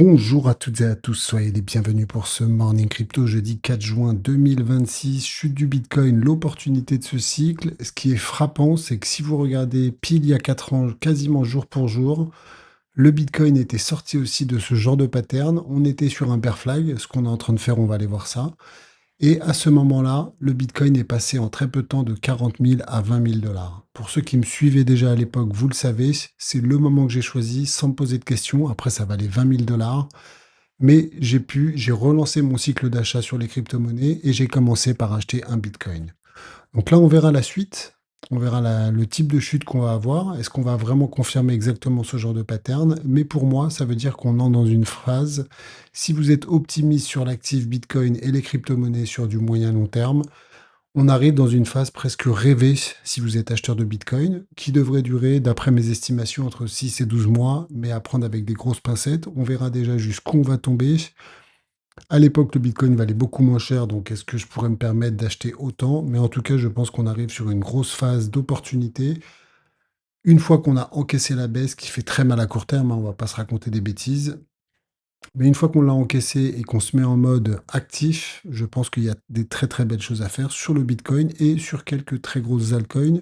Bonjour à toutes et à tous, soyez les bienvenus pour ce Morning Crypto jeudi 4 juin 2026, chute du Bitcoin, l'opportunité de ce cycle. Ce qui est frappant, c'est que si vous regardez pile il y a 4 ans, quasiment jour pour jour, le Bitcoin était sorti aussi de ce genre de pattern. On était sur un bear flag, ce qu'on est en train de faire, on va aller voir ça. Et à ce moment-là, le Bitcoin est passé en très peu de temps de 40 000 à 20 000 dollars. Pour ceux qui me suivaient déjà à l'époque, vous le savez, c'est le moment que j'ai choisi sans me poser de questions. Après, ça valait 20 000 dollars. Mais j'ai relancé mon cycle d'achat sur les crypto-monnaies et j'ai commencé par acheter un Bitcoin. Donc là, on verra la suite. On verra le type de chute qu'on va avoir. Est-ce qu'on va vraiment confirmer exactement ce genre de pattern? Mais pour moi, ça veut dire qu'on entre dans une phase. Si vous êtes optimiste sur l'actif Bitcoin et les crypto-monnaies sur du moyen long terme, on arrive dans une phase presque rêvée si vous êtes acheteur de Bitcoin, qui devrait durer, d'après mes estimations, entre 6 et 12 mois, mais à prendre avec des grosses pincettes. On verra déjà jusqu'où on va tomber. À l'époque, le Bitcoin valait beaucoup moins cher, donc est-ce que je pourrais me permettre d'acheter autant? Mais en tout cas, je pense qu'on arrive sur une grosse phase d'opportunité. Une fois qu'on a encaissé la baisse, qui fait très mal à court terme, hein, on va pas se raconter des bêtises. Mais une fois qu'on l'a encaissé et qu'on se met en mode actif, je pense qu'il y a des très très belles choses à faire sur le Bitcoin et sur quelques très grosses altcoins.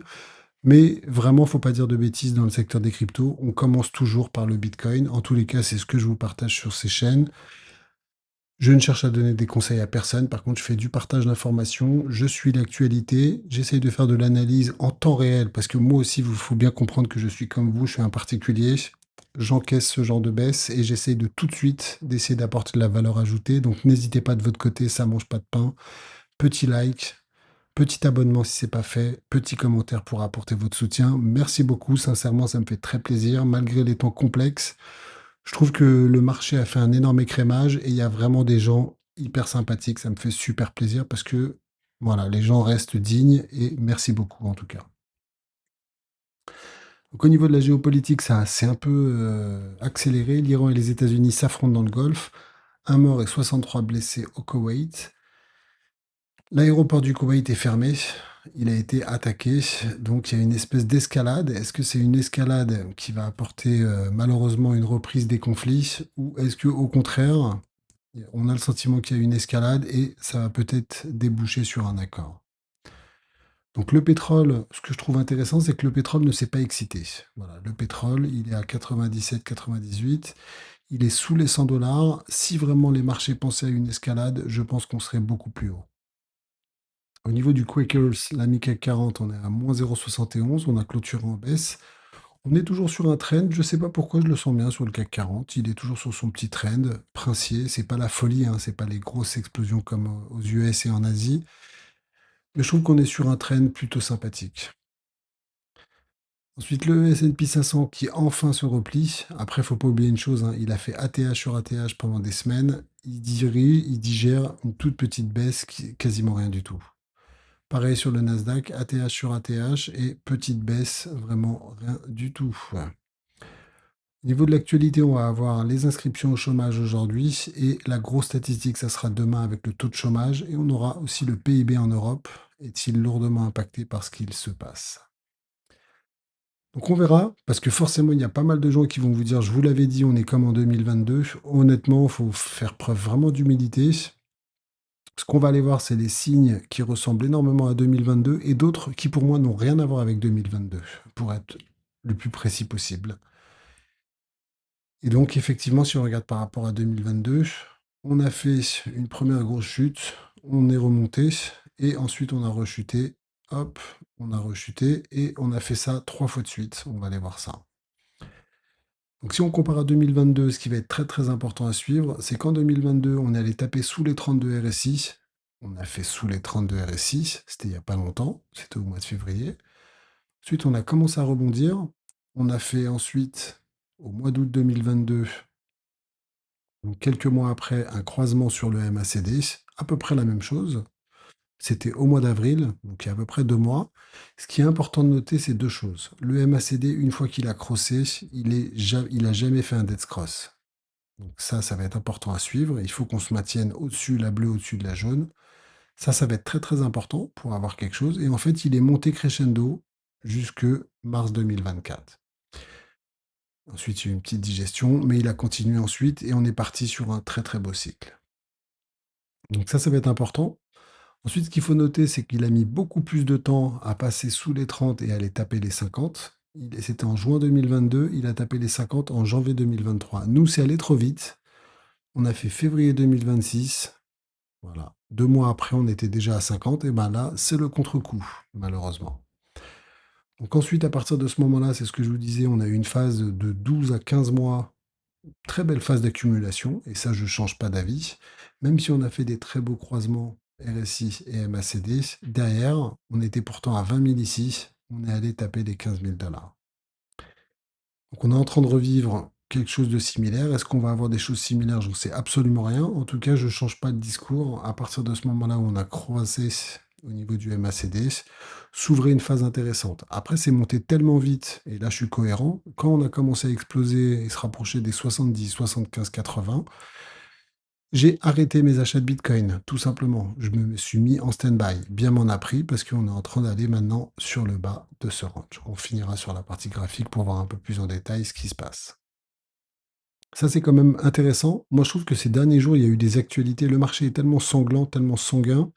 Mais vraiment, faut pas dire de bêtises dans le secteur des cryptos. On commence toujours par le Bitcoin. En tous les cas, c'est ce que je vous partage sur ces chaînes. Je ne cherche à donner des conseils à personne. Par contre, je fais du partage d'informations. Je suis l'actualité. J'essaye de faire de l'analyse en temps réel parce que moi aussi, il faut bien comprendre que je suis comme vous. Je suis un particulier. J'encaisse ce genre de baisse et j'essaye de tout de suite d'essayer d'apporter de la valeur ajoutée. Donc, n'hésitez pas de votre côté. Ça mange pas de pain. Petit like, petit abonnement si c'est pas fait, petit commentaire pour apporter votre soutien. Merci beaucoup, sincèrement, ça me fait très plaisir, malgré les temps complexes. Je trouve que le marché a fait un énorme écrémage et il y a vraiment des gens hyper sympathiques. Ça me fait super plaisir parce que voilà, les gens restent dignes et merci beaucoup en tout cas. Donc, au niveau de la géopolitique, ça s'est un peu accéléré. L'Iran et les États-Unis s'affrontent dans le Golfe. Un mort et 63 blessés au Koweït. L'aéroport du Koweït est fermé, il a été attaqué, donc il y a une espèce d'escalade. Est-ce que c'est une escalade qui va apporter malheureusement une reprise des conflits ou est-ce que au contraire, on a le sentiment qu'il y a une escalade et ça va peut-être déboucher sur un accord? Donc le pétrole, ce que je trouve intéressant, c'est que le pétrole ne s'est pas excité. Voilà, le pétrole, il est à 97-98, il est sous les 100 dollars. Si vraiment les marchés pensaient à une escalade, je pense qu'on serait beaucoup plus haut. Au niveau du Quakers, la CAC 40, on est à moins 0,71, on a clôturé en baisse. On est toujours sur un trend, je ne sais pas pourquoi je le sens bien sur le CAC 40, il est toujours sur son petit trend princier, c'est pas la folie, hein, c'est pas les grosses explosions comme aux US et en Asie, mais je trouve qu'on est sur un trend plutôt sympathique. Ensuite, le S&P 500 qui enfin se replie. Après, faut pas oublier une chose, hein, il a fait ATH sur ATH pendant des semaines, il digère une toute petite baisse qui est quasiment rien du tout. Pareil sur le Nasdaq, ATH sur ATH et petite baisse, vraiment rien du tout. Au niveau de l'actualité, on va avoir les inscriptions au chômage aujourd'hui et la grosse statistique, ça sera demain avec le taux de chômage et on aura aussi le PIB en Europe. Est-il lourdement impacté par ce qu'il se passe? Donc on verra, parce que forcément, il y a pas mal de gens qui vont vous dire, je vous l'avais dit, on est comme en 2022. Honnêtement, il faut faire preuve vraiment d'humilité. Ce qu'on va aller voir, c'est les signes qui ressemblent énormément à 2022 et d'autres qui, pour moi, n'ont rien à voir avec 2022, pour être le plus précis possible. Et donc, effectivement, si on regarde par rapport à 2022, on a fait une première grosse chute, on est remonté et ensuite on a rechuté. Hop, on a rechuté et on a fait ça 3 fois de suite. On va aller voir ça. Donc, si on compare à 2022, ce qui va être très très important à suivre, c'est qu'en 2022, on est allé taper sous les 32 RSI. On a fait sous les 32 RSI, c'était il n'y a pas longtemps, c'était au mois de février. Ensuite, on a commencé à rebondir. On a fait ensuite, au mois d'août 2022, donc quelques mois après, un croisement sur le MACD, à peu près la même chose. C'était au mois d'avril, donc il y a à peu près 2 mois. Ce qui est important de noter, c'est deux choses. Le MACD, une fois qu'il a crossé, il a jamais fait un dead cross. Donc ça va être important à suivre. Il faut qu'on se maintienne au-dessus, la bleue au-dessus de la jaune. Ça va être très très important pour avoir quelque chose. Et en fait, il est monté crescendo jusque mars 2024. Ensuite, il y a eu une petite digestion, mais il a continué ensuite et on est parti sur un très, très beau cycle. Donc ça va être important. Ensuite, ce qu'il faut noter, c'est qu'il a mis beaucoup plus de temps à passer sous les 30 et à aller taper les 50. C'était en juin 2022, il a tapé les 50 en janvier 2023. Nous, c'est allé trop vite. On a fait février 2026. Voilà. 2 mois après, on était déjà à 50. Et ben là, c'est le contre-coup, malheureusement. Donc ensuite, à partir de ce moment-là, c'est ce que je vous disais, on a eu une phase de 12 à 15 mois, très belle phase d'accumulation, et ça, je ne change pas d'avis. Même si on a fait des très beaux croisements RSI et MACD, derrière, on était pourtant à 20 000 ici, on est allé taper les 15 000 $. Donc on est en train de revivre quelque chose de similaire. Est-ce qu'on va avoir des choses similaires? J'en sais absolument rien. En tout cas, je ne change pas de discours. À partir de ce moment-là où on a croisé au niveau du MACD, s'ouvrait une phase intéressante. Après, c'est monté tellement vite, et là je suis cohérent, quand on a commencé à exploser et se rapprocher des 70, 75, 80, j'ai arrêté mes achats de Bitcoin, tout simplement. Je me suis mis en stand-by. Bien m'en a pris parce qu'on est en train d'aller maintenant sur le bas de ce range. On finira sur la partie graphique pour voir un peu plus en détail ce qui se passe. Ça, c'est quand même intéressant. Moi, je trouve que ces derniers jours, il y a eu des actualités. Le marché est tellement sanglant, tellement sanguin,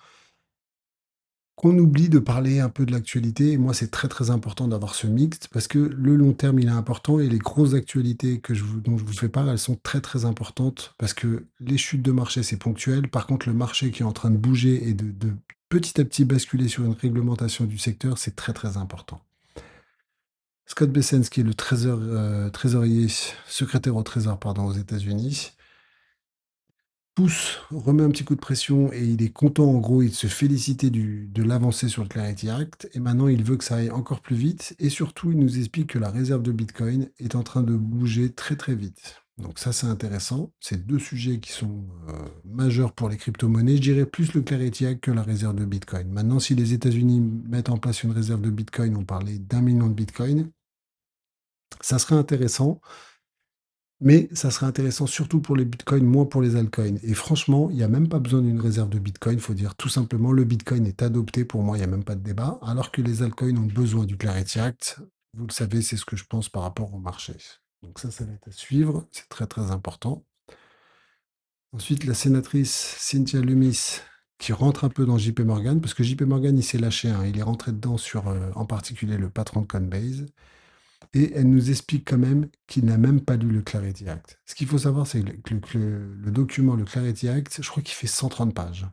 qu'on oublie de parler un peu de l'actualité. Et moi, c'est très, très important d'avoir ce mixte parce que le long terme, il est important et les grosses actualités dont je vous fais part, elles sont très, très importantes parce que les chutes de marché, c'est ponctuel. Par contre, le marché qui est en train de bouger et de petit à petit basculer sur une réglementation du secteur, c'est très, très important. Scott Bessent, qui est le trésorier, secrétaire au trésor, pardon, aux États-Unis, pousse, remet un petit coup de pression et il est content, en gros, il se félicitait de l'avancée sur le Clarity Act et maintenant il veut que ça aille encore plus vite et surtout il nous explique que la réserve de Bitcoin est en train de bouger très très vite. Donc ça c'est intéressant, c'est deux sujets qui sont majeurs pour les crypto-monnaies, je dirais plus le Clarity Act que la réserve de Bitcoin. Maintenant si les États-Unis mettent en place une réserve de Bitcoin, on parlait d'1 million de Bitcoin, ça serait intéressant. Mais ça serait intéressant surtout pour les bitcoins, moins pour les altcoins. Et franchement, il n'y a même pas besoin d'une réserve de bitcoin. Il faut dire tout simplement, le bitcoin est adopté. Pour moi, il n'y a même pas de débat. Alors que les altcoins ont besoin du Clarity Act. Vous le savez, c'est ce que je pense par rapport au marché. Donc ça va être à suivre. C'est très, très important. Ensuite, la sénatrice Cynthia Lummis qui rentre un peu dans JP Morgan, parce que JP Morgan, il s'est lâché, hein. Il est rentré dedans sur, en particulier, le patron de Coinbase. Et elle nous explique quand même qu'il n'a même pas lu le Clarity Act. Ce qu'il faut savoir, c'est que le document, le Clarity Act, je crois qu'il fait 130 pages.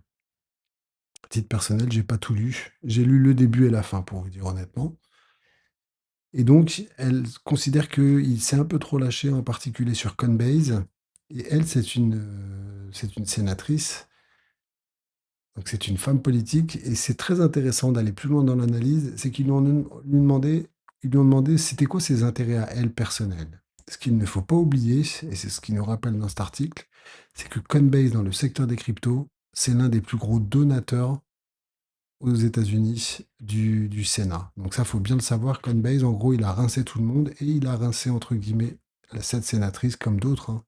À titre personnel, j'ai pas tout lu. J'ai lu le début et la fin, pour vous dire honnêtement. Et donc, elle considère qu'il s'est un peu trop lâché, en particulier sur Coinbase. Et elle, c'est une sénatrice, donc c'est une femme politique. Et c'est très intéressant d'aller plus loin dans l'analyse. C'est qu'ils lui ont demandé c'était quoi ses intérêts à elle personnels. Ce qu'il ne faut pas oublier, et c'est ce qu'il nous rappelle dans cet article, c'est que Coinbase, dans le secteur des cryptos, c'est l'un des plus gros donateurs aux États-Unis du Sénat. Donc ça, faut bien le savoir. Coinbase, en gros, il a rincé tout le monde et il a rincé, entre guillemets, cette sénatrice comme d'autres, hein.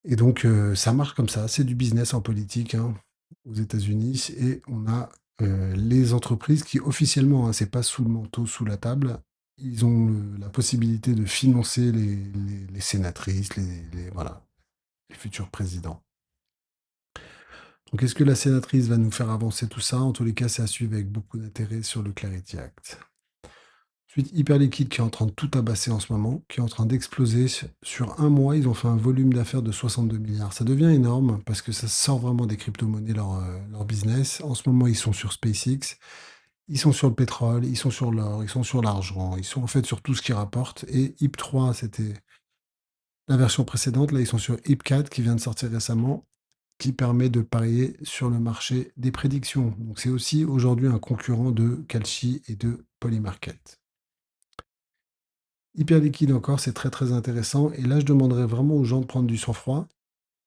Et donc, ça marche comme ça. C'est du business en politique, hein, aux États-Unis. Et on a les entreprises qui, officiellement, hein, c'est pas sous le manteau, sous la table, ils ont la possibilité de financer les sénatrices, voilà, les futurs présidents. Donc, est-ce que la sénatrice va nous faire avancer tout ça? En tous les cas, c'est à suivre avec beaucoup d'intérêt sur le Clarity Act. Ensuite, Hyperliquide qui est en train de tout tabasser en ce moment, qui est en train d'exploser. Sur un mois, ils ont fait un volume d'affaires de 62 milliards. Ça devient énorme parce que ça sort vraiment des crypto-monnaies, leur business. En ce moment, ils sont sur SpaceX, ils sont sur le pétrole, ils sont sur l'or, ils sont sur l'argent, ils sont en fait sur tout ce qui rapporte. Et HIP 3, c'était la version précédente. Là, ils sont sur HIP 4 qui vient de sortir récemment, qui permet de parier sur le marché des prédictions. Donc, c'est aussi aujourd'hui un concurrent de Kalshi et de Polymarket. Hyper liquide encore, c'est très très intéressant. Et là, je demanderais vraiment aux gens de prendre du sang-froid,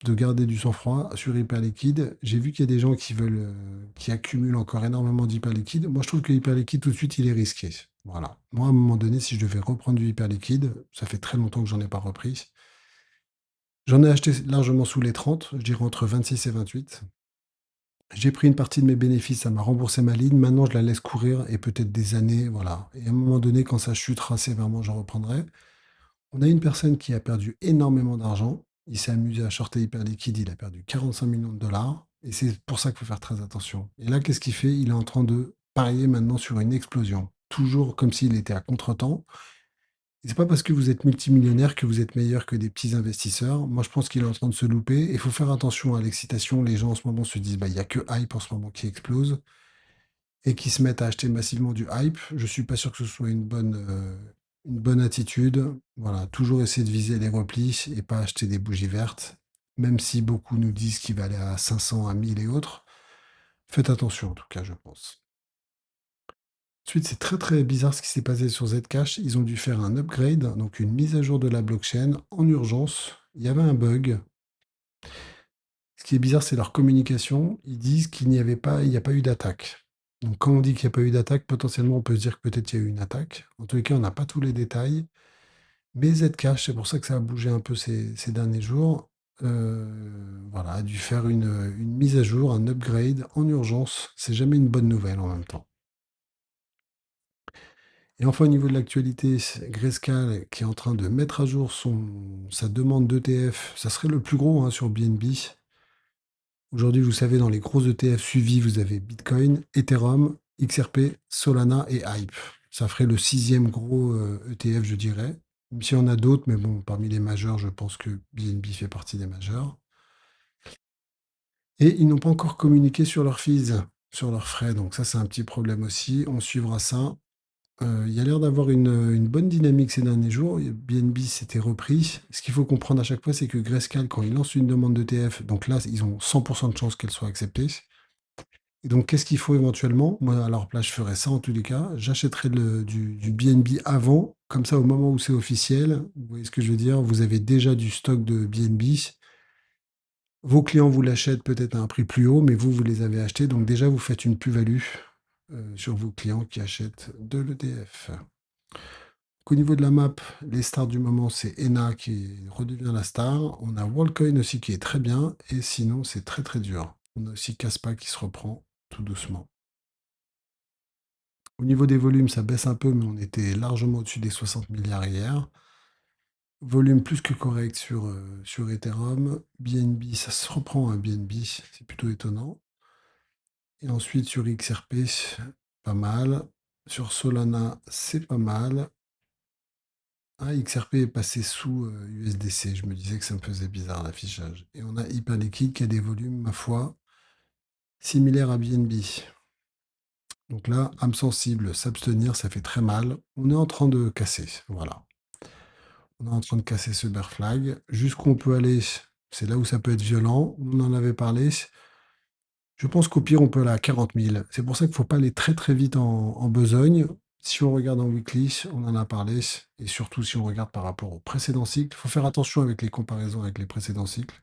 de garder du sang-froid sur hyper liquide. J'ai vu qu'il y a des gens qui accumulent encore énormément d'hyper liquide. Moi, je trouve que hyper liquide, tout de suite, il est risqué. Voilà. Moi, à un moment donné, si je devais reprendre du hyper liquide, ça fait très longtemps que j'en ai pas repris. J'en ai acheté largement sous les 30, je dirais entre 26 et 28. J'ai pris une partie de mes bénéfices, ça m'a remboursé ma ligne. Maintenant, je la laisse courir et peut-être des années, voilà. Et à un moment donné, quand ça chutera sévèrement, j'en reprendrai. On a une personne qui a perdu énormément d'argent. Il s'est amusé à shorter hyper liquide. Il a perdu 45 millions de dollars. Et c'est pour ça qu'il faut faire très attention. Et là, qu'est-ce qu'il fait? Il est en train de parier maintenant sur une explosion. Toujours comme s'il était à contre-temps. Et c'est pas parce que vous êtes multimillionnaire que vous êtes meilleur que des petits investisseurs. Moi, je pense qu'il est en train de se louper. Il faut faire attention à l'excitation. Les gens en ce moment se disent, bah, il n'y a que hype en ce moment qui explose et qui se mettent à acheter massivement du hype. Je suis pas sûr que ce soit une bonne attitude. Voilà, toujours essayer de viser les replis et pas acheter des bougies vertes, même si beaucoup nous disent qu'il va aller à 500, à 1000 et autres. Faites attention en tout cas, je pense. Ensuite, c'est très très bizarre ce qui s'est passé sur Zcash. Ils ont dû faire un upgrade, donc une mise à jour de la blockchain en urgence. Il y avait un bug. Ce qui est bizarre, c'est leur communication. Ils disent qu'il n'y avait pas, il n'y a pas eu d'attaque. Donc, quand on dit qu'il n'y a pas eu d'attaque, potentiellement, on peut se dire que peut-être il y a eu une attaque. En tous les cas, on n'a pas tous les détails. Mais Zcash, c'est pour ça que ça a bougé un peu ces derniers jours. Voilà, a dû faire une mise à jour, un upgrade en urgence. C'est jamais une bonne nouvelle en même temps. Et enfin, au niveau de l'actualité, c'est Grayscale qui est en train de mettre à jour sa demande d'ETF. Ça serait le plus gros hein, sur BNB. Aujourd'hui, vous savez, dans les gros ETF suivis, vous avez Bitcoin, Ethereum, XRP, Solana et Hype. Ça ferait le sixième gros ETF, je dirais. Même s'il y en a d'autres, mais bon, parmi les majeurs, je pense que BNB fait partie des majeurs. Et ils n'ont pas encore communiqué sur leurs fees, sur leurs frais. Donc ça, c'est un petit problème aussi. On suivra ça. Il y a l'air d'avoir une bonne dynamique ces derniers jours. BNB s'était repris. Ce qu'il faut comprendre à chaque fois, c'est que Grayscale, quand il lance une demande d'ETF, donc là, ils ont 100% de chances qu'elle soit acceptée. Et donc, qu'est-ce qu'il faut éventuellement? Moi, à leur place, je ferais ça en tous les cas. J'achèterais du BNB avant. Comme ça, au moment où c'est officiel, vous voyez ce que je veux dire? Vous avez déjà du stock de BNB. Vos clients vous l'achètent peut-être à un prix plus haut, mais vous, vous les avez achetés. Donc déjà, vous faites une plus-value sur vos clients qui achètent de l'ETF. Au niveau de la map, les stars du moment, c'est ENA qui redevient la star. On a Worldcoin aussi qui est très bien. Et sinon, c'est très très dur. On a aussi Caspa qui se reprend tout doucement. Au niveau des volumes, ça baisse un peu, mais on était largement au-dessus des 60 milliards hier. Volume plus que correct sur Ethereum. BNB, ça se reprend à BNB, c'est plutôt étonnant. Et ensuite sur XRP, pas mal. Sur Solana, c'est pas mal. Ah, XRP est passé sous USDC. Je me disais que ça me faisait bizarre l'affichage. Et on a Hyperliquid qui a des volumes, ma foi, similaires à BNB. Donc là, âme sensible, s'abstenir, ça fait très mal. On est en train de casser. Voilà. On est en train de casser ce bear flag. Jusqu'où on peut aller, c'est là où ça peut être violent. On en avait parlé. Je pense qu'au pire, on peut aller à 40 000. C'est pour ça qu'il ne faut pas aller très très vite en besogne. Si on regarde en weekly, on en a parlé. Et surtout si on regarde par rapport au précédent cycle, il faut faire attention avec les comparaisons avec les précédents cycles.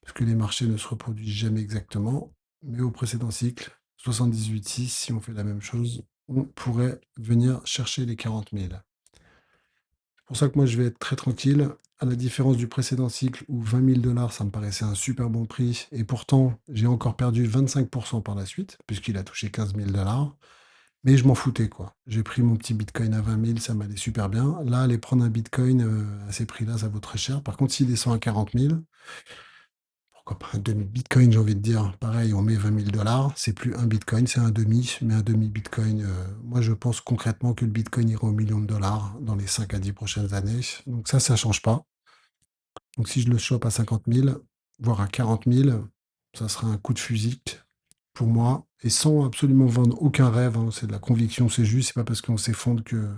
Parce que les marchés ne se reproduisent jamais exactement. Mais au précédent cycle, 78,6, si on fait la même chose, on pourrait venir chercher les 40 000. C'est pour ça que moi, je vais être très tranquille. À la différence du précédent cycle où 20 000 dollars, ça me paraissait un super bon prix. Et pourtant, j'ai encore perdu 25% par la suite, puisqu'il a touché 15 000 dollars. Mais je m'en foutais, quoi. J'ai pris mon petit bitcoin à 20 000, ça m'allait super bien. Là, aller prendre un bitcoin à ces prix-là, ça vaut très cher. Par contre, s'il descend à 40 000, pourquoi pas un demi-bitcoin, j'ai envie de dire. Pareil, on met 20 000 dollars. C'est plus un bitcoin, c'est un demi. Mais un demi-bitcoin, moi, je pense concrètement que le bitcoin ira au million de dollars dans les 5 à 10 prochaines années. Donc ça change pas. Donc si je le chope à 50 000, voire à 40 000, ça sera un coup de fusil pour moi. Et sans absolument vendre aucun rêve, hein, c'est de la conviction, c'est juste. C'est pas parce qu'on s'effondre que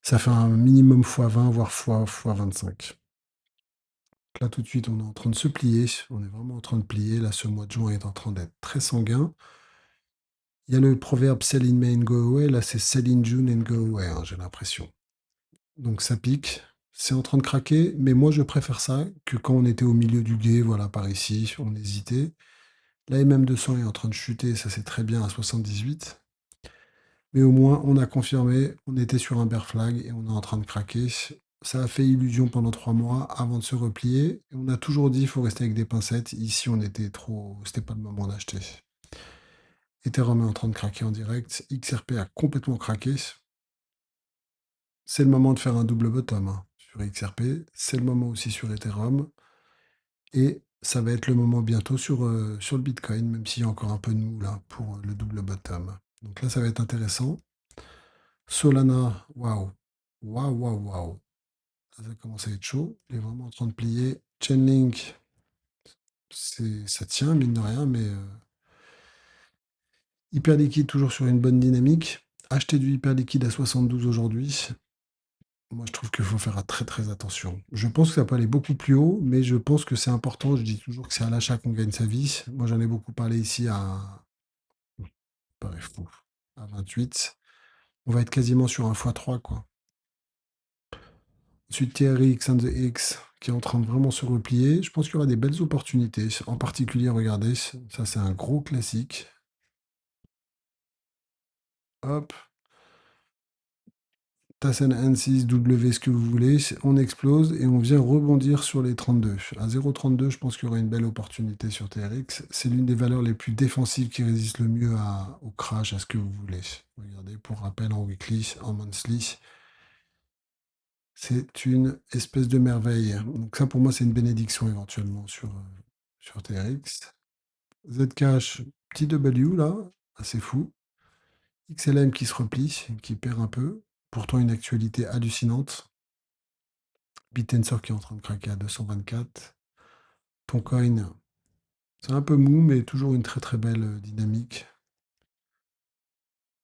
ça fait un minimum x20, voire x25. Là, tout de suite, on est en train de se plier. On est vraiment en train de plier. Là, ce mois de juin est en train d'être très sanguin. Il y a le proverbe Sell in May and go away. Là, c'est Sell in June and go away, hein, j'ai l'impression. Donc, ça pique. C'est en train de craquer. Mais moi, je préfère ça que quand on était au milieu du gué, voilà, par ici, on hésitait. La MM200 est en train de chuter. Ça, c'est très bien à 78. Mais au moins, on a confirmé. On était sur un bear flag et on est en train de craquer. Ça a fait illusion pendant 3 mois avant de se replier. Et on a toujours dit qu'il faut rester avec des pincettes. Ici, on était trop. C'était pas le moment d'acheter. Ethereum est en train de craquer en direct. XRP a complètement craqué. C'est le moment de faire un double bottom, hein. sur XRP, c'est le moment aussi sur Ethereum, et ça va être le moment bientôt sur le Bitcoin, même s'il y a encore un peu de mou là pour le double bottom. Donc là, ça va être intéressant. Solana, waouh, waouh, waouh, waouh. Ça commence à être chaud. Il est vraiment en train de plier. Chainlink, ça tient, mine de rien, mais hyper liquide, toujours sur une bonne dynamique. Acheter du hyper liquide à 72 aujourd'hui, moi je trouve qu'il faut faire très très attention. Je pense que ça peut aller beaucoup plus haut, mais je pense que c'est important. Je dis toujours que c'est à l'achat qu'on gagne sa vie. Moi j'en ai beaucoup parlé ici pareil, fou, à 28. On va être quasiment sur un x3, quoi. Ensuite, TRX and the X qui est en train de vraiment se replier. Je pense qu'il y aura des belles opportunités. En particulier, regardez, ça c'est un gros classique. Hop, Tassen N6, W, ce que vous voulez. On explose et on vient rebondir sur les 32. À 0,32, je pense qu'il y aura une belle opportunité sur TRX. C'est l'une des valeurs les plus défensives qui résiste le mieux au crash, à ce que vous voulez. Regardez, pour rappel, en weekly, en monthly, c'est une espèce de merveille. Donc ça, pour moi, c'est une bénédiction éventuellement sur TRX. Zcash, petit W là, assez fou. XLM qui se replie, qui perd un peu. Pourtant une actualité hallucinante. BitTensor qui est en train de craquer à 224. Toncoin, c'est un peu mou, mais toujours une très très belle dynamique.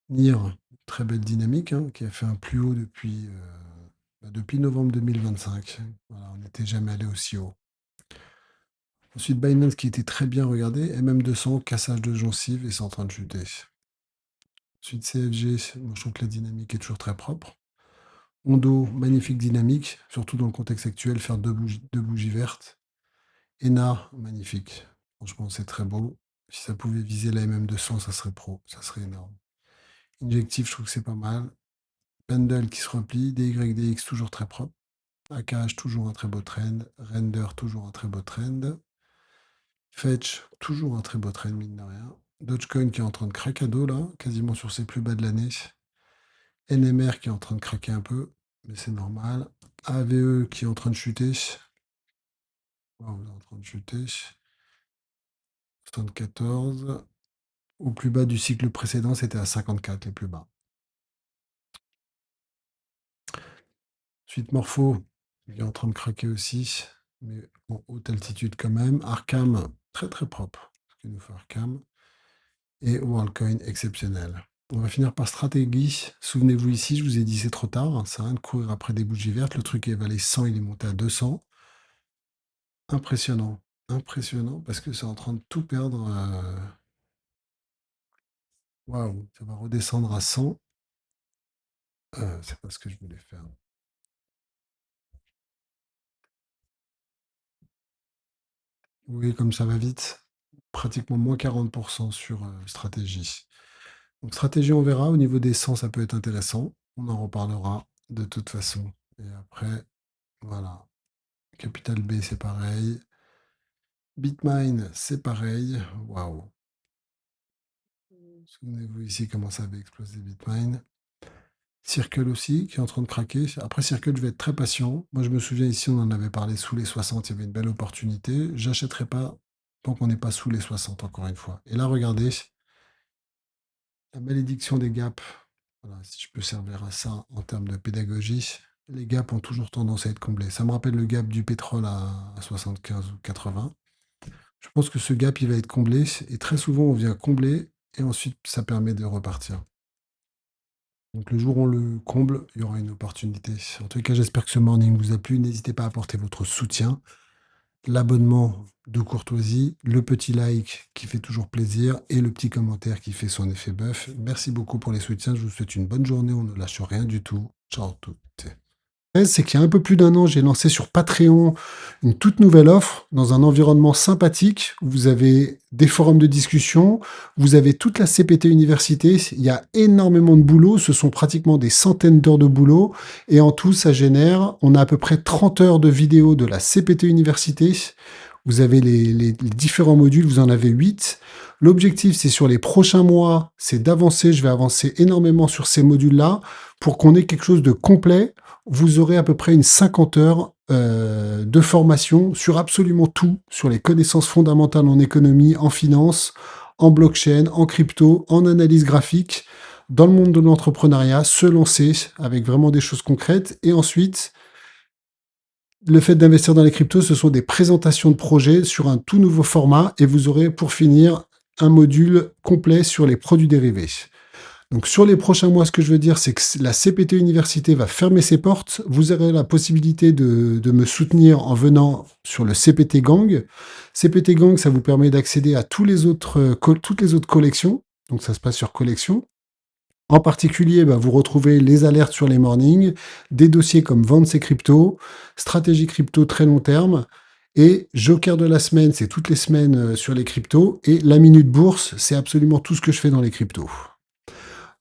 NIR, très belle dynamique, hein, qui a fait un plus haut depuis novembre 2025. Voilà, on n'était jamais allé aussi haut. Ensuite, Binance qui était très bien regardé, MM200, cassage de gencives et c'est en train de chuter. Ensuite, CFG, moi je trouve que la dynamique est toujours très propre. Ondo, magnifique dynamique, surtout dans le contexte actuel, faire deux bougies vertes. ENA, magnifique. Franchement, c'est très beau. Si ça pouvait viser la MM200, ça serait pro, ça serait énorme. Injectif, je trouve que c'est pas mal. Pendle qui se replie, DYDX toujours très propre. AKH, toujours un très beau trend. Render, toujours un très beau trend. Fetch, toujours un très beau trend, mine de rien. Dogecoin qui est en train de craquer à dos, là, quasiment sur ses plus bas de l'année. NMR qui est en train de craquer un peu, mais c'est normal. AVE qui est en train de chuter. Wow, on est en train de chuter. 74. Au plus bas du cycle précédent, c'était à 54, les plus bas. Ensuite, Morpho, il est en train de craquer aussi, mais en haute altitude quand même. Arkham, très très propre, ce que nous fait Arkham. Et WorldCoin, exceptionnel. On va finir par stratégie. Souvenez-vous ici, je vous ai dit c'est trop tard, hein, ça sert à rien de courir après des bougies vertes. Le truc est valé 100, il est monté à 200. Impressionnant, impressionnant, parce que c'est en train de tout perdre. Waouh, ça va redescendre à 100. C'est pas ce que je voulais faire. Oui, comme ça va vite. Pratiquement moins 40% sur stratégie. Donc stratégie, on verra. Au niveau des 100, ça peut être intéressant. On en reparlera de toute façon. Et après, voilà. Capital B, c'est pareil. Bitmine, c'est pareil. Waouh. Souvenez-vous ici comment ça avait explosé Bitmine. Circle aussi, qui est en train de craquer. Après Circle, je vais être très patient. Moi, je me souviens ici, on en avait parlé sous les 60, il y avait une belle opportunité. J'achèterai pas tant qu'on n'est pas sous les 60, encore une fois. Et là, regardez, la malédiction des gaps. Voilà, si je peux servir à ça en termes de pédagogie, les gaps ont toujours tendance à être comblés. Ça me rappelle le gap du pétrole à 75 ou 80. Je pense que ce gap, il va être comblé. Et très souvent, on vient combler et ensuite, ça permet de repartir. Donc le jour où on le comble, il y aura une opportunité. En tout cas, j'espère que ce morning vous a plu. N'hésitez pas à apporter votre soutien, l'abonnement de courtoisie, le petit like qui fait toujours plaisir et le petit commentaire qui fait son effet bœuf. Merci beaucoup pour les soutiens. Je vous souhaite une bonne journée. On ne lâche rien du tout. Ciao à toutes. C'est qu'il y a un peu plus d'un an, j'ai lancé sur Patreon une toute nouvelle offre dans un environnement sympathique où vous avez des forums de discussion, vous avez toute la CPT Université, il y a énormément de boulot, ce sont pratiquement des centaines d'heures de boulot et en tout, ça génère, on a à peu près 30 heures de vidéos de la CPT Université. Vous avez les différents modules, vous en avez 8. L'objectif, c'est sur les prochains mois, c'est d'avancer. Je vais avancer énormément sur ces modules-là pour qu'on ait quelque chose de complet vous aurez à peu près une 50 heures de formation sur absolument tout, sur les connaissances fondamentales en économie, en finance, en blockchain, en crypto, en analyse graphique, dans le monde de l'entrepreneuriat, se lancer avec vraiment des choses concrètes. Et ensuite, le fait d'investir dans les cryptos, ce sont des présentations de projets sur un tout nouveau format et vous aurez pour finir un module complet sur les produits dérivés. Donc sur les prochains mois, ce que je veux dire, c'est que la CPT Université va fermer ses portes. Vous aurez la possibilité de me soutenir en venant sur le CPT Gang. CPT Gang, ça vous permet d'accéder à toutes les autres collections. Donc ça se passe sur collection. En particulier, vous retrouvez les alertes sur les mornings, des dossiers comme vendre ses cryptos, stratégie crypto très long terme, et Joker de la semaine, c'est toutes les semaines sur les cryptos, et la minute bourse, c'est absolument tout ce que je fais dans les cryptos.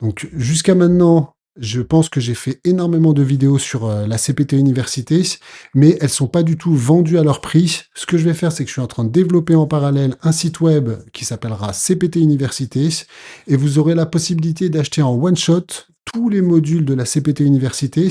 Donc jusqu'à maintenant, je pense que j'ai fait énormément de vidéos sur la CPT Université, mais elles sont pas du tout vendues à leur prix. Ce que je vais faire, c'est que je suis en train de développer en parallèle un site web qui s'appellera CPT Université, et vous aurez la possibilité d'acheter en one shot tous les modules de la CPT Université,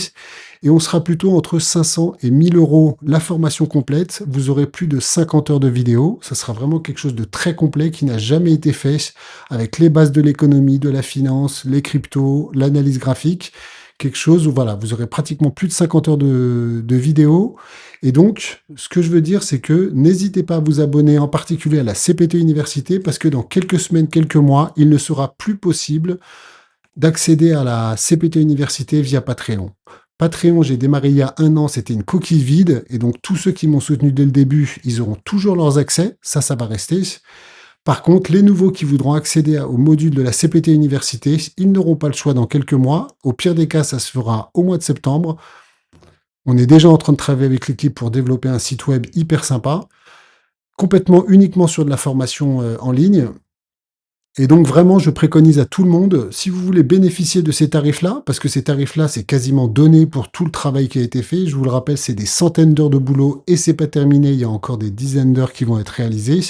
et on sera plutôt entre 500 et 1000 euros la formation complète. Vous aurez plus de 50 heures de vidéos. Ça sera vraiment quelque chose de très complet qui n'a jamais été fait, avec les bases de l'économie, de la finance, les cryptos, l'analyse graphique. Quelque chose où voilà, vous aurez pratiquement plus de 50 heures de vidéos. Et donc, ce que je veux dire, c'est que n'hésitez pas à vous abonner en particulier à la CPT Université, parce que dans quelques semaines, quelques mois, il ne sera plus possible d'accéder à la CPT Université via Patreon. Patreon, j'ai démarré il y a 1 an, c'était une coquille vide, et donc tous ceux qui m'ont soutenu dès le début, ils auront toujours leurs accès, ça va rester. Par contre, les nouveaux qui voudront accéder au module de la CPT Université, ils n'auront pas le choix dans quelques mois. Au pire des cas, ça se fera au mois de septembre. On est déjà en train de travailler avec l'équipe pour développer un site web hyper sympa, complètement uniquement sur de la formation en ligne. Et donc vraiment, je préconise à tout le monde, si vous voulez bénéficier de ces tarifs-là, parce que ces tarifs-là, c'est quasiment donné pour tout le travail qui a été fait. Je vous le rappelle, c'est des centaines d'heures de boulot et c'est pas terminé. Il y a encore des dizaines d'heures qui vont être réalisées.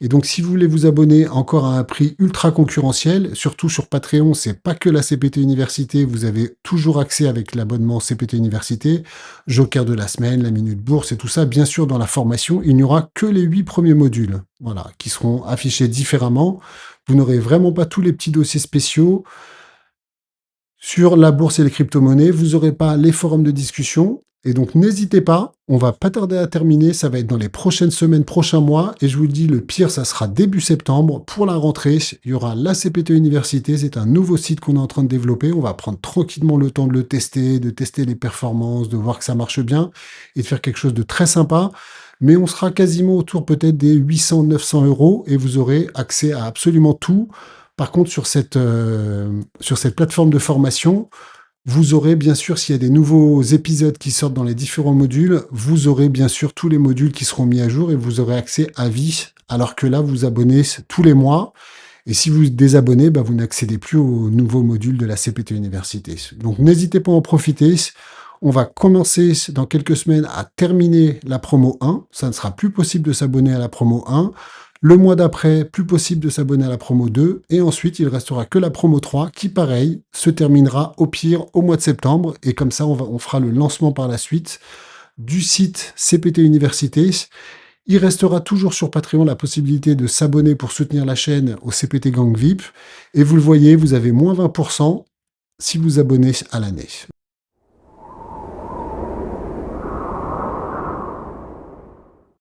Et donc, si vous voulez vous abonner encore à un prix ultra concurrentiel, surtout sur Patreon, c'est pas que la CPT Université, vous avez toujours accès avec l'abonnement CPT Université, Joker de la semaine, la minute bourse et tout ça. Bien sûr, dans la formation, il n'y aura que les 8 premiers modules, voilà, qui seront affichés différemment. Vous n'aurez vraiment pas tous les petits dossiers spéciaux. Sur la bourse et les crypto-monnaies, vous n'aurez pas les forums de discussion. Et donc, n'hésitez pas, on va pas tarder à terminer, ça va être dans les prochaines semaines, prochains mois, et je vous le dis, le pire, ça sera début septembre. Pour la rentrée, il y aura la CPT Université, c'est un nouveau site qu'on est en train de développer, on va prendre tranquillement le temps de le tester, de tester les performances, de voir que ça marche bien, et de faire quelque chose de très sympa, mais on sera quasiment autour peut-être des 800-900 euros, et vous aurez accès à absolument tout. Par contre, sur cette plateforme de formation, vous aurez bien sûr, s'il y a des nouveaux épisodes qui sortent dans les différents modules, vous aurez bien sûr tous les modules qui seront mis à jour et vous aurez accès à vie, alors que là, vous abonnez tous les mois. Et si vous désabonnez, vous n'accédez plus aux nouveaux modules de la CPT Université. Donc n'hésitez pas à en profiter. On va commencer dans quelques semaines à terminer la promo 1. Ça ne sera plus possible de s'abonner à la promo 1. Le mois d'après, plus possible de s'abonner à la promo 2. Et ensuite, il ne restera que la promo 3 qui, pareil, se terminera au pire au mois de septembre. Et comme ça, on fera le lancement par la suite du site CPT Université. Il restera toujours sur Patreon la possibilité de s'abonner pour soutenir la chaîne au CPT Gang VIP. Et vous le voyez, vous avez moins 20% si vous abonnez à l'année.